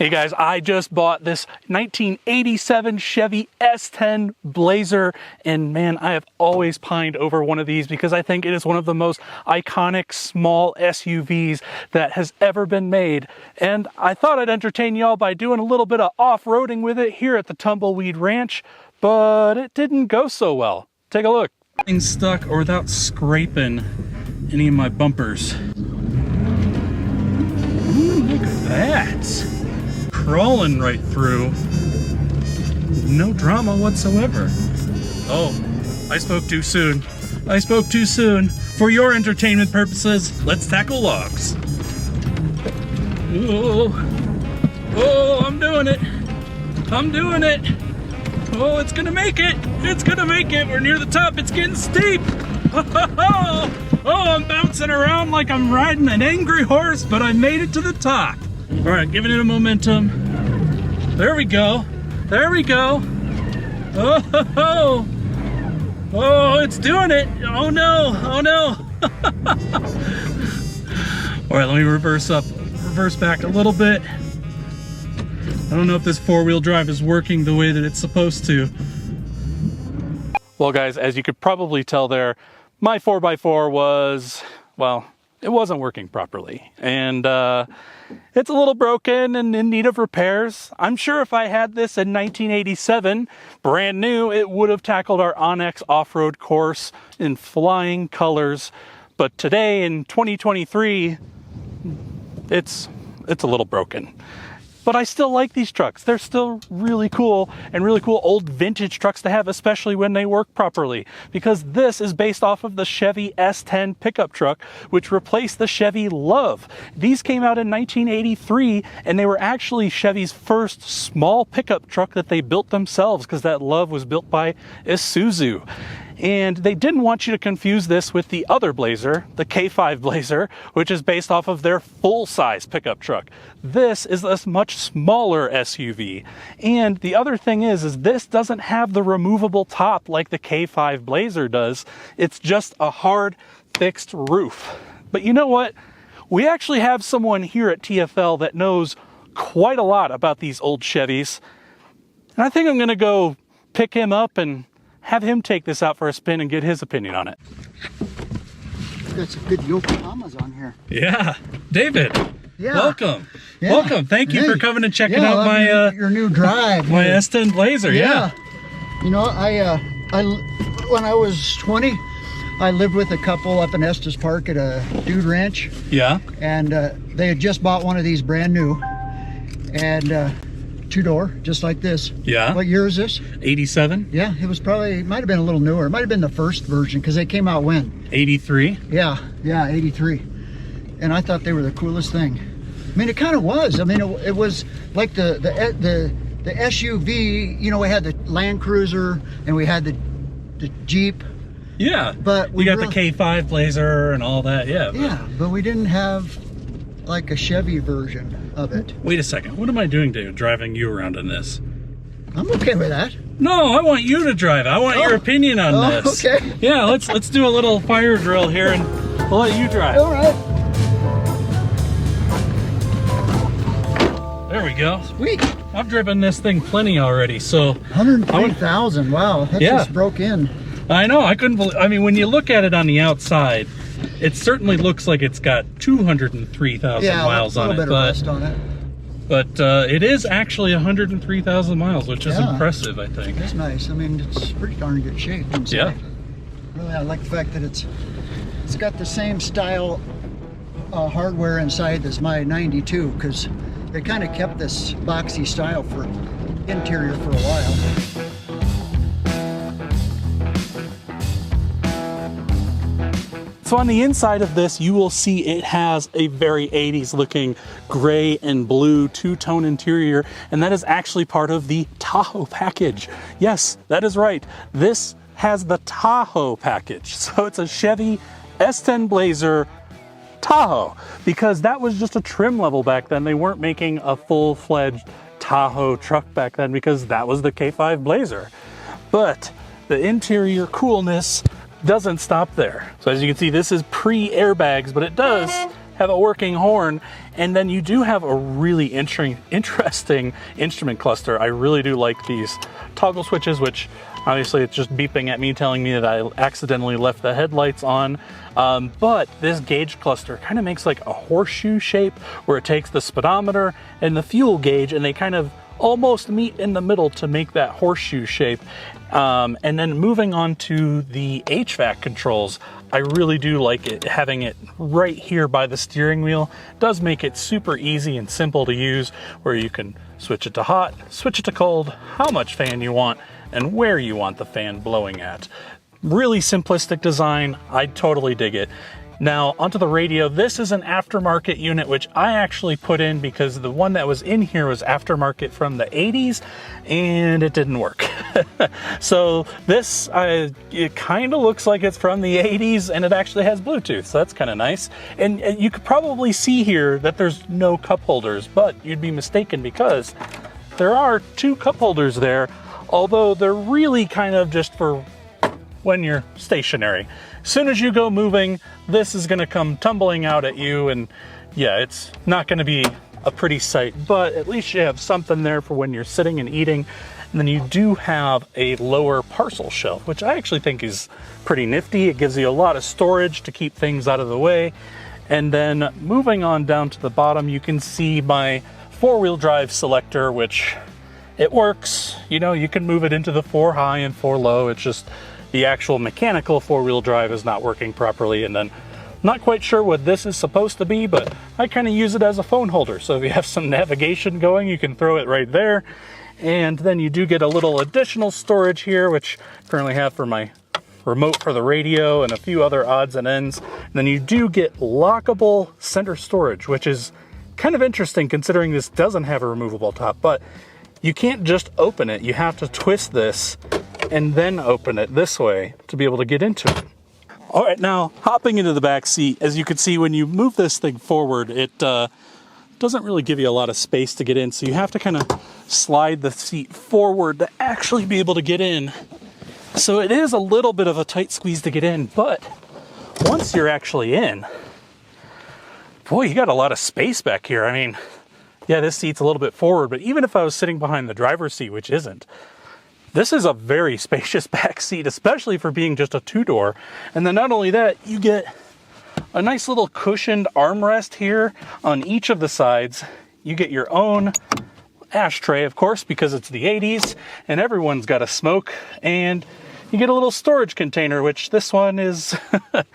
Hey guys, I just bought this 1987 Chevy S-10 Blazer, and man, I have always pined over one of these because I think it is one of the most iconic small SUVs that has ever been made. And I thought I'd entertain y'all by doing a little bit of off-roading with it here at the Tumbleweed Ranch, but it didn't go so well. Take a look. Things stuck or without scraping any of my bumpers. Ooh, look at that. Crawling right through, no drama whatsoever. Oh, I spoke too soon. I spoke too soon. For your entertainment purposes, let's tackle logs. Oh, I'm doing it. I'm doing it. Oh, it's gonna make it. It's gonna make it. We're near the top. It's getting steep. Oh, I'm bouncing around like I'm riding an angry horse, but I made it to the top. All right, giving it a momentum. There we go. There we go. Oh, it's doing it. Oh no, oh no. All right, let me reverse back a little bit. I don't know if this four-wheel drive is working the way that it's supposed to. Well guys, as you could probably tell there, my 4x4 was, well, it wasn't working properly. And it's a little broken and in need of repairs. I'm sure if I had this in 1987, brand new, it would have tackled our Onyx off-road course in flying colors. But today in 2023, it's a little broken. But I still like these trucks. They're still really cool, and really cool old vintage trucks to have, especially when they work properly. Because this is based off of the Chevy S-10 pickup truck, which replaced the Chevy Love. These came out in 1983, and they were actually Chevy's first small pickup truck that they built themselves, because that Love was built by Isuzu. And they didn't want you to confuse this with the other Blazer, the K5 Blazer, which is based off of their full-size pickup truck. This is a much smaller SUV. And the other thing is this doesn't have the removable top like the K5 Blazer does. It's just a hard, fixed roof. But you know what? We actually have someone here at TFL that knows quite a lot about these old Chevys. And I think I'm gonna go pick him up and have him take this out for a spin and get his opinion on it. Got some good Yokohamas on here. Yeah, David. Yeah. Welcome. Yeah. Welcome. Thank you for coming and checking out my your new drive. My S-10 Blazer. Yeah. You know, I when I was 20, I lived with a couple up in Estes Park at a dude ranch. Yeah. And they had just bought one of these brand new, and two-door, just like this. Yeah. What year is this? 87. Yeah, it was probably, it might have been a little newer. It might have been the first version, because they came out when? 83. Yeah, 83. And I thought they were the coolest thing. I mean, it kind of was. I mean, it was like the SUV. You know, we had the Land Cruiser and we had the Jeep. Yeah. But we got the K5 Blazer and all that. Yeah. Yeah, but we didn't have like a Chevy version of it. Wait a second. What am I doing, David? Driving you around in this? I'm okay with that. No, I want you to drive. I want your opinion on this. Okay. Yeah, let's do a little fire drill here and we'll let you drive. All right. There we go. Sweet. I've driven this thing plenty already, so 103,000. Wow, that just broke in. I know. I couldn't believe. I mean, when you look at it on the outside, it certainly looks like it's got 203,000 miles on it. Yeah, a little bit of rust on it. But it is actually 103,000 miles, which is impressive, I think. That's nice. I mean, it's pretty darn good shape inside. Yeah. Really, I like the fact that it's got the same style hardware inside as my 92, because they kind of kept this boxy style for interior for a while. So on the inside of this, you will see it has a very 80s looking gray and blue two-tone interior, and that is actually part of the Tahoe package. Yes, that is right. This has the Tahoe package. So it's a Chevy S-10 Blazer Tahoe, because that was just a trim level back then. They weren't making a full-fledged Tahoe truck back then, because that was the K5 Blazer. But the interior coolness doesn't stop there. So as you can see, this is pre-airbags, but it does have a working horn, and then you do have a really interesting instrument cluster. I really do like these toggle switches, which obviously it's just beeping at me telling me that I accidentally left the headlights on. But this gauge cluster kind of makes like a horseshoe shape where it takes the speedometer and the fuel gauge and they kind of almost meet in the middle to make that horseshoe shape. And then moving on to the HVAC controls, I really do like it. Having it right here by the steering wheel does make it super easy and simple to use, where you can switch it to hot, switch it to cold, how much fan you want, and where you want the fan blowing at. Really simplistic design. I totally dig it. Now onto the radio. This is an aftermarket unit, which I actually put in because the one that was in here was aftermarket from the 80s and it didn't work. So this, it kind of looks like it's from the 80s and it actually has Bluetooth, so that's kind of nice. And you could probably see here that there's no cup holders, but you'd be mistaken because there are 2 cup holders there, although they're really kind of just for when you're stationary. As soon as you go moving, this is gonna come tumbling out at you, and yeah, it's not gonna be a pretty sight, but at least you have something there for when you're sitting and eating. And then you do have a lower parcel shelf, which I actually think is pretty nifty. It gives you a lot of storage to keep things out of the way. And then moving on down to the bottom, you can see my 4-wheel drive selector, which it works. You know, you can move it into the 4 high and 4 low. It's just the actual mechanical 4-wheel drive is not working properly. And then not quite sure what this is supposed to be, but I kind of use it as a phone holder. So if you have some navigation going, you can throw it right there. And then you do get a little additional storage here, which I currently have for my remote for the radio and a few other odds and ends. And then you do get lockable center storage, which is kind of interesting considering this doesn't have a removable top, but you can't just open it. You have to twist this and then open it this way to be able to get into it. All right, now hopping into the back seat, as you can see, when you move this thing forward, it doesn't really give you a lot of space to get in. So you have to kind of slide the seat forward to actually be able to get in. So it is a little bit of a tight squeeze to get in, but once you're actually in, boy, you got a lot of space back here. I mean, yeah, this seat's a little bit forward, but even if I was sitting behind the driver's seat, which isn't, this is a very spacious back seat, especially for being just a 2-door. And then not only that, you get a nice little cushioned armrest here on each of the sides. You get your own ashtray, of course, because it's the 80s and everyone's got a smoke. And you get a little storage container, which this one is, of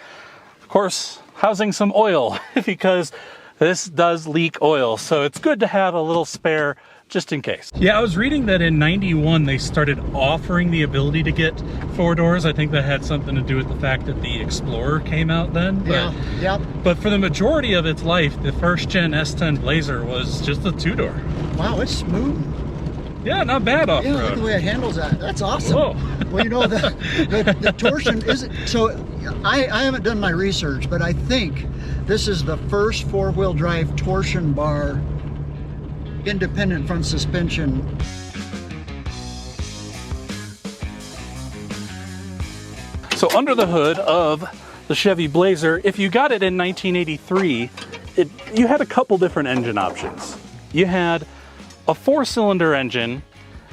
course, housing some oil because this does leak oil. So it's good to have a little spare just in case. Yeah, I was reading that in '91 they started offering the ability to get 4 doors. I think that had something to do with the fact that the Explorer came out then. But, yeah. But for the majority of its life, the first gen S-10 Blazer was just a 2-door. Wow, it's smooth. Yeah, not bad off-road. Yeah, look at the way it handles that. That's awesome. Whoa. Well, you know, the torsion isn't, so I haven't done my research, but I think this is the first 4-wheel drive torsion bar independent front suspension. So under the hood of the Chevy Blazer, if you got it in 1983, you had a couple different engine options. You had a 4-cylinder engine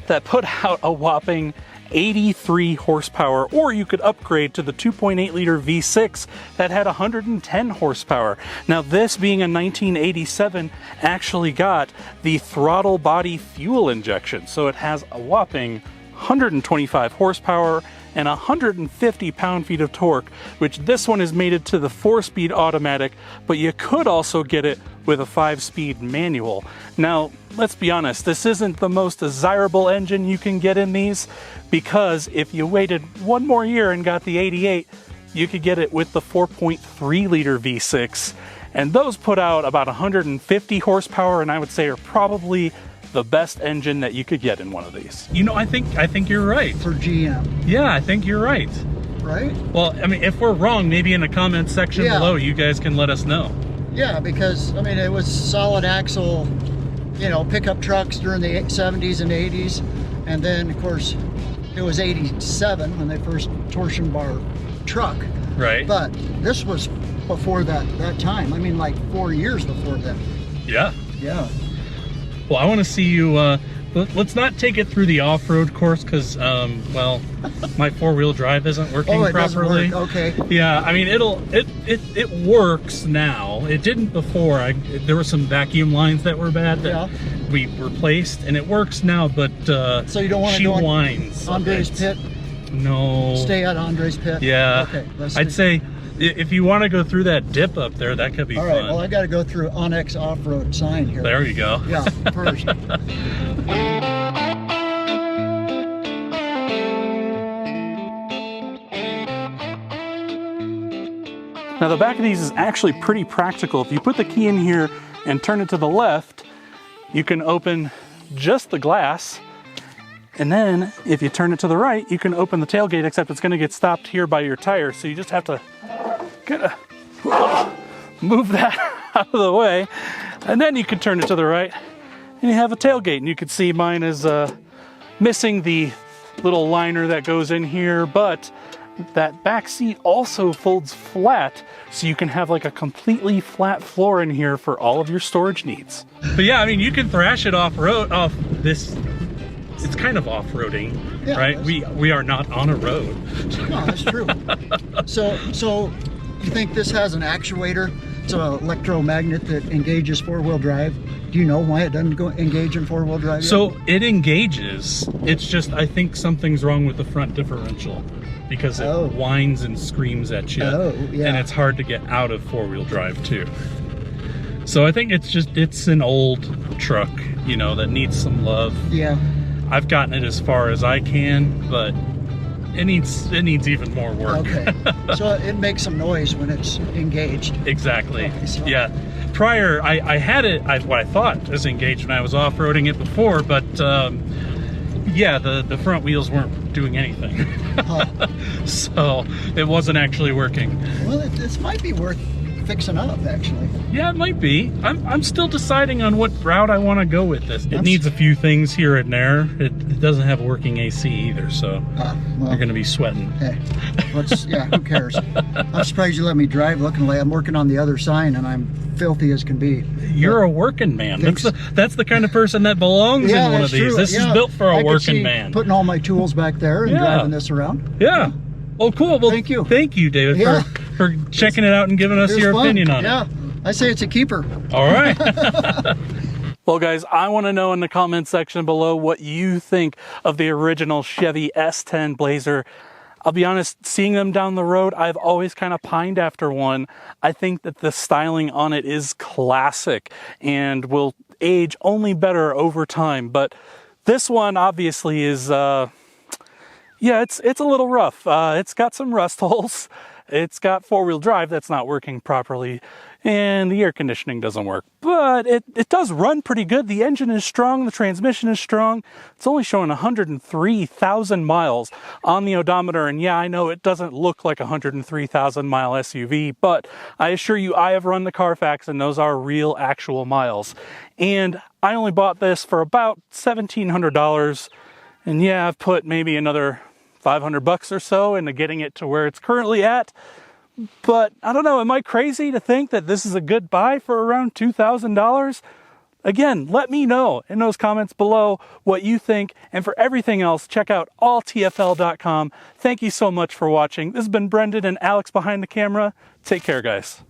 that put out a whopping 83 horsepower, or you could upgrade to the 2.8 liter V6 that had 110 horsepower. Now this, being a 1987, actually got the throttle body fuel injection, so it has a whopping 125 horsepower and 150 pound-feet of torque, which this one is mated to the 4-speed automatic, but you could also get it with a 5-speed manual. Now, let's be honest, this isn't the most desirable engine you can get in these, because if you waited one more year and got the 88, you could get it with the 4.3 liter V6, and those put out about 150 horsepower, and I would say are probably the best engine that you could get in one of these. You know, I think you're right. For GM. Yeah, I think you're right. Right? Well, I mean, if we're wrong, maybe in the comments section below, you guys can let us know. Yeah, because, I mean, it was solid axle, you know, pickup trucks during the 70s and 80s. And then, of course, it was 87 when they first torsion bar truck. Right. But this was before that time. I mean, like 4 years before then. Yeah. Yeah. Well, I want to see you. Let's not take it through the off-road course because, well, my four-wheel drive isn't working Oh, it properly. doesn't work. Okay. Yeah, I mean it works now. It didn't before. There were some vacuum lines that were bad that we replaced, and it works now. But so you don't want to she go whines. Andre's pit? No. Stay at Andre's pit? Yeah. Okay. I'd say if you want to go through that dip up there, that could be all fun. right. Well, I got to go through Onyx off-road sign here. There you go. Yeah. First. Now the back of these is actually pretty practical. If you put the key in here and turn it to the left, you can open just the glass. And then if you turn it to the right, you can open the tailgate, except it's gonna get stopped here by your tires. So you just have to move that out of the way. And then you can turn it to the right and you have a tailgate. And you can see mine is missing the little liner that goes in here, but that back seat also folds flat, so you can have like a completely flat floor in here for all of your storage needs. But yeah, I mean, you can thrash it off this. It's kind of off-roading, right? We are not on a road. No, that's true. So you think this has an actuator? It's an electromagnet that engages four-wheel drive. Do you know why it doesn't engage in four-wheel drive yet? So it engages. It's just, I think something's wrong with the front differential because it whines and screams at you. And it's hard to get out of four-wheel drive too. So I think it's an old truck, you know, that needs some love. Yeah. I've gotten it as far as I can, but it needs even more work. Okay. So it makes some noise when it's engaged. Exactly. Okay, so. Yeah. Prior, I had it, what I thought was engaged when I was off-roading it before, but yeah, the front wheels weren't doing anything. So it wasn't actually working. Well, this might be worth fixing up, actually. Yeah, it might be. I'm still deciding on what route I want to go with this. It needs a few things here and there. It doesn't have working AC either, so well, you're going to be sweating. Hey, yeah, who cares? I'm surprised you let me drive looking like I'm working on the other sign and I'm filthy as can be. You're a working man. That's the kind of person that belongs in one of these. True. This is built for a working man. Putting all my tools back there and driving this around. Yeah. Oh, cool. Well, thank you, David, for checking it out and giving us your opinion on it. Yeah, I say it's a keeper. All right. Well, guys, I want to know in the comment section below what you think of the original Chevy S-10 Blazer. I'll be honest, seeing them down the road, I've always kind of pined after one. I think that the styling on it is classic and will age only better over time. But this one obviously is, yeah, it's a little rough. It's got some rust holes. It's got four-wheel drive that's not working properly, and the air conditioning doesn't work. But it does run pretty good. The engine is strong. The transmission is strong. It's only showing 103,000 miles on the odometer. And yeah, I know it doesn't look like a 103,000 mile SUV, but I assure you, I have run the Carfax, and those are real, actual miles. And I only bought this for about $1,700. And yeah, I've put maybe another $500 or so into getting it to where it's currently at. But I don't know, am I crazy to think that this is a good buy for around $2,000? Again, let me know in those comments below what you think. And for everything else, check out alltfl.com. Thank you so much for watching. This has been Brendan and Alex behind the camera. Take care, guys.